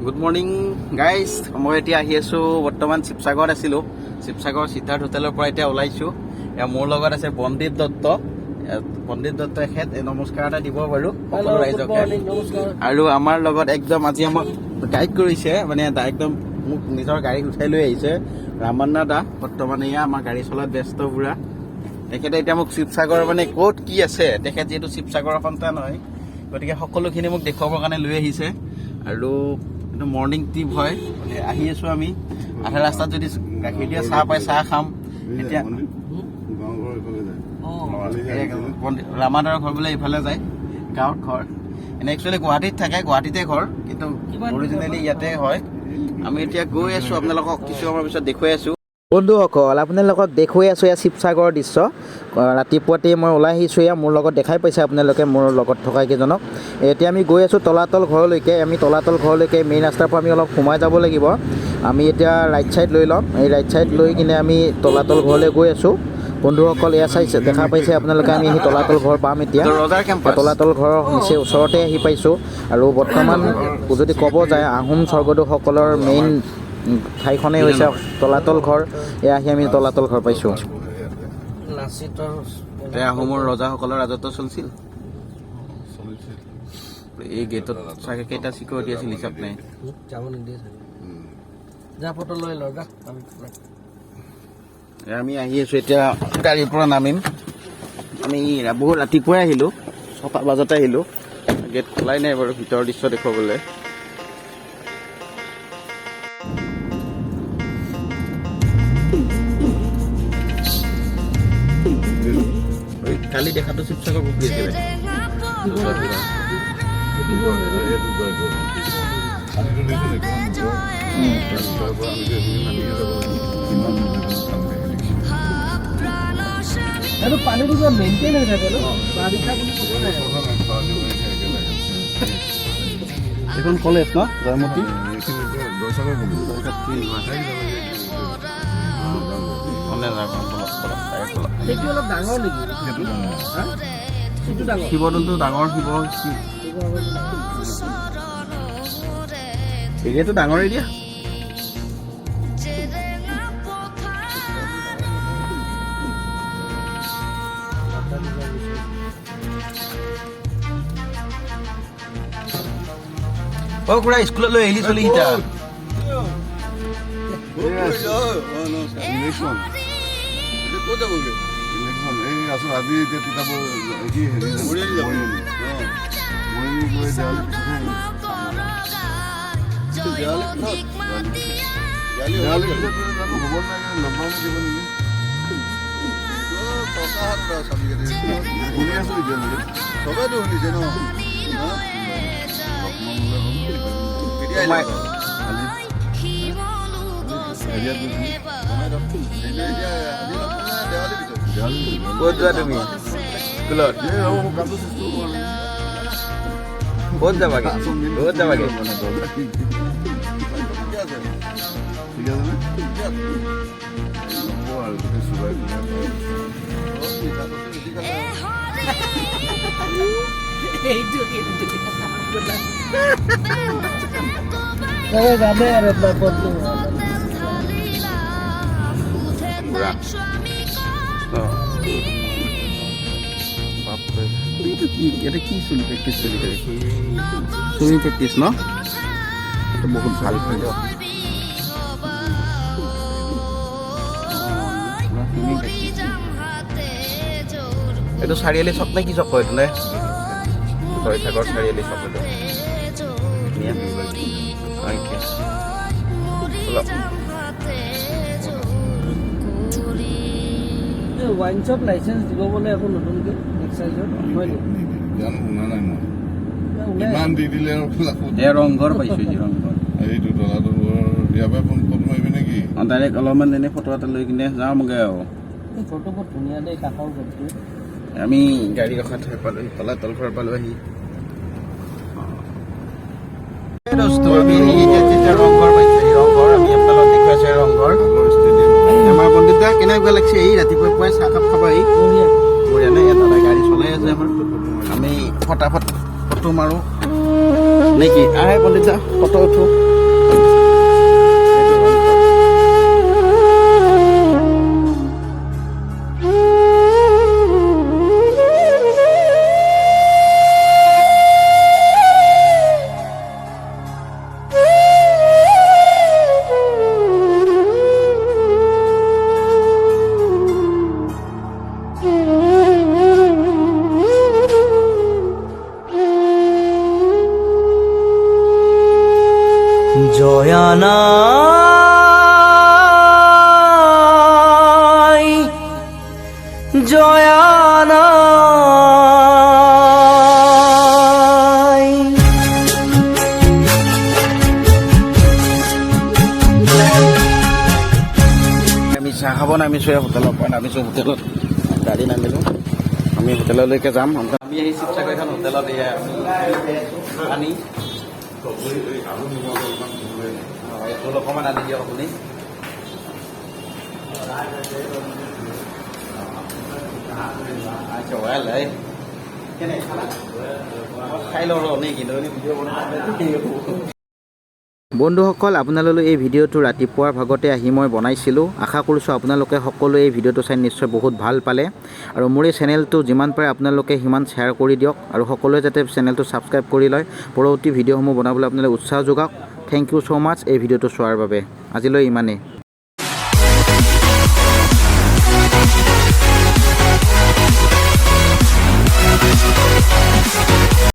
Good morning guys. মই এতিয়া আহি আছোঁ বৰ্তমান শিৱসাগৰত আছিলোঁ। শিৱসাগৰ সিদ্ধাৰ্থ হোটেলৰ পৰা এতিয়া ওলাইছোঁ। মোৰ লগত আছে বন্দীপ দত্ত। বন্দীপ দত্ত এখেত নমস্কাৰ এটা দিব বাৰু সকলো ৰাইজকে। আৰু আমাৰ লগত একদম আজি আমাক গাইড কৰিছে, মানে একদম মোক নিজৰ গাড়ীত উঠাই লৈ আহিছে ৰামান্না দা। বৰ্তমান এয়া আমাৰ গাড়ী চলাত ব্যস্ত পুৰা। তেখেতে এতিয়া মোক শিৱসাগৰ মানে ক'ত কি আছে, তেখেত যিহেতু শিৱসাগৰৰ সন্তান হয়, গতিকে সকলোখিনি মোক দেখুৱাবৰ কাৰণে লৈ আহিছে। আৰু মৰ্ণিং ট্ৰিপ হয়, মানে আহি আছোঁ আমি। আধা ৰাস্তাত যদি গাখীৰ দিয়া চাহ পাই চাহ খাম। এতিয়া ৰামাদাৰৰ ঘৰ বোলে ইফালে যায়, গাঁৱত ঘৰ। এনে একচুৱেলি গুৱাহাটীত থাকে, গুৱাহাটীতে ঘৰ, কিন্তু অৰিজিনেলি ইয়াতে হয়। আমি এতিয়া গৈ আছোঁ, আপোনালোকক কিছু সময়ৰ পিছত দেখুৱাই আছোঁ। বন্ধুসকল, আপোনালোকক দেখুৱাই আছোঁ এয়া শিৱসাগৰৰ দৃশ্য। ৰাতিপুৱাতেই মই ওলাই আহিছোঁ। এয়া মোৰ লগত দেখাই পাইছে আপোনালোকে, মোৰ লগত থকা কেইজনক। এতিয়া আমি গৈ আছোঁ তলাতল ঘৰলৈকে। আমি তলাতল ঘৰলৈকে মেইন ৰাস্তাৰ পৰা আমি অলপ সোমাই যাব লাগিব। আমি এতিয়া ৰাইট ছাইড লৈ ল'ম। এই ৰাইট ছাইড লৈ কিনে আমি তলাতল ঘৰলৈ গৈ আছোঁ। বন্ধুসকল, এয়া চাইছে, দেখা পাইছে আপোনালোকে, আমি আহি তলাতল ঘৰ পাম এতিয়া। তলাতল ঘৰৰ নিচেই ওচৰতে আহি পাইছোঁ। আৰু বৰ্তমান যদি ক'ব যায়, আহোম স্বৰ্গদেউসকলৰ মেইন ঠাইখনেই হৈছে তলাতল ঘৰ। এয়া আহি আমি তলাতল ঘৰ পাইছোঁ। আহোমৰ ৰজাসকলৰ ৰাজত্ব চলিছিল। এই গেটত চাগে কেইটা চিকিউৰিটি আছিল হিচাপ নাই। আমি আহি আছোঁ এতিয়া, গাড়ীৰ পৰা নামিম। আমি বহুত ৰাতিপুৱাই আহিলোঁ, 6টা বজাতে আহিলোঁ। গেট খোলাই নাই বাৰু ভিতৰৰ দৃশ্য দেখুৱাবলৈ। কালি দেখাটো শিৱসাগৰ পুখুৰী আছিলে। পানীটো মেইনটেইন হৈ থাকে ন, এখন কলেজ ন জয়মতী। শিৱদৌলটো ডাঙৰ, এৰিয়াটো ডাঙৰ এৰিয়া। খুৰা স্কুললৈ আহিলি চলি এতিয়া আজি এতিয়া কিতাপ ক'ত যোৱা তুমি স্কুলত? ক'ত যাবাগে? ক'ত যাবাগে? এটা কি চুইমিং প্ৰেক্টিছ চলি থাকে, চুইমিং প্ৰেক্টিছ ন? এইটো বহুত ভাল হয়। এইটো চাৰিআলি চক নে কি চক কয় এইটো নে? জয়সাগৰ চাৰিআলি চক এইটো। ওৱাইন শ্বপ লাইচেঞ্চ দিব বোলে আকৌ নতুনকৈ এক্সাইজৰ হয় নেকি? জানো, শুনা নাই মই। ইমান দি দিলে ৰংঘৰ পাইছোঁ, ৰংঘৰ এইটো তলাতল ঘৰ। ইয়াৰ পৰা ফোন মাৰিবি নেকি? ডাইৰেক্ট অলপমান এনেই ফটো এটা লৈ কিনে যামগৈ আৰু। ফটো বহুত ধুনীয়া দেই, কাষৰ ঘৰটো। আমি গাড়ী ৰখা ঠাই পালোহি, তলাতল ঘৰ পালোহি। ৰংঘৰ পাইছোঁ, ৰংঘৰ আমি আপোনালোকক দেখুৱাইছোঁ ৰংঘৰ। আমাৰ বন্ধুতা কেনেকুৱা লাগিছে? এই ৰাতিপুৱাই পুৱাই চাহ কাপ খাবা। এই বঢ়িয়া নে? এটা গাড়ী চলাই আছে আমাৰ। আমি ফটাফট ফটো মাৰোঁ নেকি? আহে পণ্ডিত দা, ফটো উঠো। জয়ানাই জয়ানাই আমি চাহ খাব নামিছোঁ হোটেলৰ পৰা নামিছোঁ হোটেলত গাড়ী নামিলোঁ আমি হোটেললৈকে যাম আমি আহি শিৱসাগৰ এখন হোটেলত এয়া আনি জোল অকণমান আনি দিয়ক আপুনি আচ্ছা ৱেল এই খাই লওঁ ৰ নেকি ভিডিঅ' বনাই বন্ধুসকল আপোনালোকে এই ভিডিঅ'টো ৰাতিপুৱাৰ ভাগতে আহি মই বনাইছিলোঁ আশা কৰিছোঁ আপোনালোকে সকলোৱে এই ভিডিঅ'টো চাই নিশ্চয় বহুত ভাল পালে আৰু মোৰ এই চেনেলটো যিমান পাৰে আপোনালোকে সিমান শ্বেয়াৰ কৰি দিয়ক আৰু সকলোৱে যাতে চেনেলটো ছাবস্ক্ৰাইব কৰি লয় পৰৱৰ্তী ভিডিঅ'সমূহ বনাবলৈ আপোনালোকে উৎসাহ যোগাওক থেংক ইউ ছ' মাছ এই ভিডিঅ'টো চোৱাৰ বাবে আজিলৈ ইমানেই